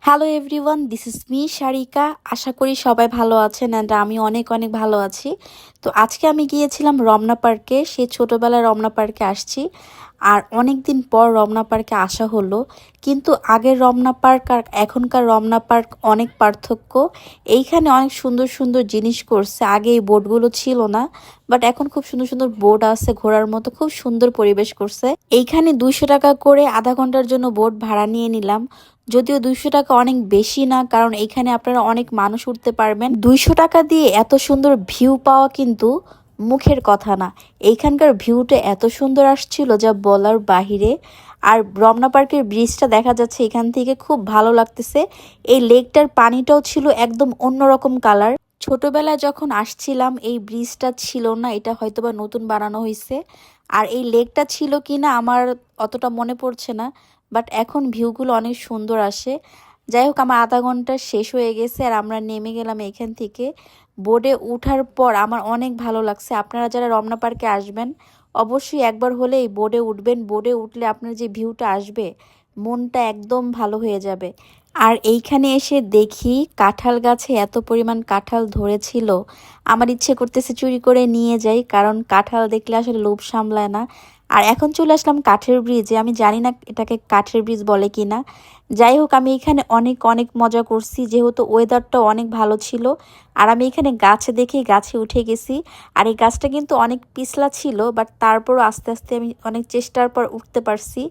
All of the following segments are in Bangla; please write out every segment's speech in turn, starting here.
Hello everyone, this is me Sarika. আশা করি সবাই ভালো আছেন অ্যান্ড আমি অনেক অনেক ভালো আছি। তো আজকে আমি গিয়েছিলাম রমনা পার্কে। সেই ছোটোবেলায় রমনা পার্কে আসছি, আর অনেক দিন পর রমনা পার্কে আসা হলো। কিন্তু আগের রমনা পার্ক আর এখনকার রমনা পার্ক অনেক পার্থক্য। এইখানে অনেক সুন্দর সুন্দর জিনিস করছে। আগে এই বোর্ডগুলো ছিল না, বাট এখন খুব সুন্দর সুন্দর বোর্ড আছে ঘোরার মতো, খুব সুন্দর পরিবেশ করছে। এইখানে 200 টাকা করে আধা ঘন্টার জন্য বোট ভাড়া নিয়ে নিলাম। যদিও 200 টাকা অনেক বেশি না, কারণ এখানে আপনারা অনেক মানুষ উঠতে পারবেন। 200 টাকা দিয়ে এত সুন্দর ভিউ পাওয়া কিন্তু মুখের কথা না। এইখানকার ভিউটা এত সুন্দর আসছিল যা বলার বাহিরে। আর রমনা পার্কের ব্রিজটা দেখা যাচ্ছে এখান থেকে, খুব ভালো লাগতেছে। এই লেকটার পানিটাও ছিল একদম অন্যরকম কালার। ছোটবেলায় যখন আসছিলাম এই ব্রিজটা ছিল না, এটা হয়তোবা নতুন বানানো হয়েছে। আর এই লেকটা ছিল কিনা আমার অতটা মনে পড়ছে না, বাট এখন ভিউগুলো অনেক সুন্দর আসে। যাই হোক, আমার আধা ঘন্টা শেষ হয়ে গেছে আর আমরা নেমে গেলাম এখান থেকে। বোর্ডে উঠার পর আমার অনেক ভালো লাগছে। আপনারা যারা রমনা পার্কে আসবেন অবশ্যই একবার হলে এই বোর্ডে উঠবেন। বোর্ডে উঠলে আপনার যে ভিউটা আসবে, মনটা একদম ভালো হয়ে যাবে। আর এইখানে এসে দেখি কাঁঠাল গাছে এত পরিমাণ কাঁঠাল ধরেছিল, আমার ইচ্ছে করতেছে চুরি করে নিয়ে যাই, কারণ কাঁঠাল দেখলে আসলে লোভ সামলায় না। আর এখন চলে আসলাম কাঠের ব্রিজে। আমি জানি না এটাকে কাঠের ব্রিজ বলে কি না। যাই হোক, আমি এখানে অনেক অনেক মজা করছি, যেহেতু ওয়েদারটা অনেক ভালো ছিল। আর আমি এখানে গাছে দেখে গাছে উঠে গেছি। আর এই গাছটা কিন্তু অনেক পিছলা ছিল, বাট তারপরও আস্তে আস্তে আমি অনেক চেষ্টার পর উঠতে পারছি।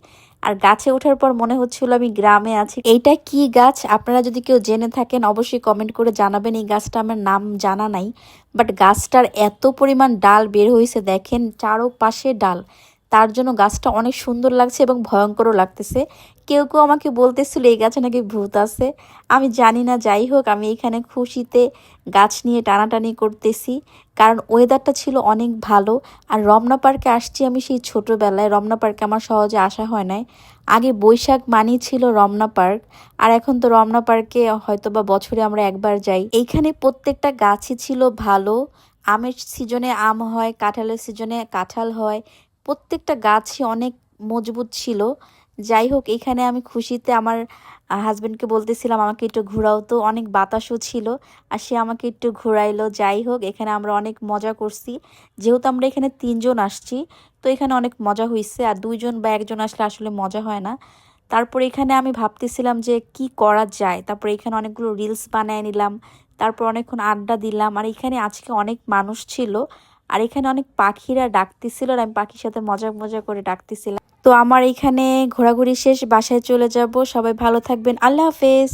আর গাছে ওঠার পর মনে হচ্ছিল আমি গ্রামে আছি। এইটা কি গাছ আপনারা যদি কেউ জেনে থাকেন অবশ্যই কমেন্ট করে জানাবেন। এই গাছটা আমার নাম জানা নাই, বাট গাছটার এত পরিমাণ ডাল বের হয়েছে দেখেন, চারোপাশে ডাল। তার জন্য গাছটা অনেক সুন্দর লাগছে এবং ভয়ঙ্করও লাগতেছে। কেউ কেউ আমাকে বলতেছিল এই গাছে নাকি ভূত আছে। আমি জানি না, যাই হোক আমি এখানে খুশিতে গাছ নিয়ে টানাটানি করতেছি, কারণ ওয়েদারটা ছিল অনেক ভালো। আর রমনা পার্কে আসছি আমি সেই ছোটোবেলায়। রমনা পার্কে আমার সহজে আসা হয় নাই। আগে বৈশাখ মানেই ছিল রমনা পার্ক, আর এখন তো রমনা পার্কে হয়তোবা বছরে আমরা একবার যাই। এইখানে প্রত্যেকটা গাছই ছিল ভালো। আমের সিজনে আম হয়, কাঁঠালের সিজনে কাঁঠাল হয়। প্রত্যেকটা গাছই অনেক মজবুত ছিল। যাই হোক, এখানে আমি খুশিতে আমার হাজবেন্ডকে বলতেছিলাম আমাকে একটু ঘোরাও, তো অনেক বাতাসও ছিল আর সে আমাকে একটু ঘোরাইলো। যাই হোক, এখানে আমরা অনেক মজা করছি। যেহেতু আমরা এখানে 3 জন আসছি, তো এখানে অনেক মজা হয়েছে। আর 2 জন বা 1 জন আসলে আসলে মজা হয় না। তারপর এখানে আমি ভাবতেছিলাম যে কি করা যায়। তারপর এখানে অনেকগুলো রিলস বানায় নিলাম। তারপর অনেকক্ষণ আড্ডা দিলাম। আর এখানে আজকে অনেক মানুষ ছিল, আর এখানে অনেক পাখিরা ডাকতেছিল, আর আমি পাখির সাথে মজা মজা করে ডাকতেছিলাম। তো আমার এখানে ঘোরাঘুরি শেষ, বাসায় চলে যাব। সবাই ভালো থাকবেন, আল্লাহ হাফেজ।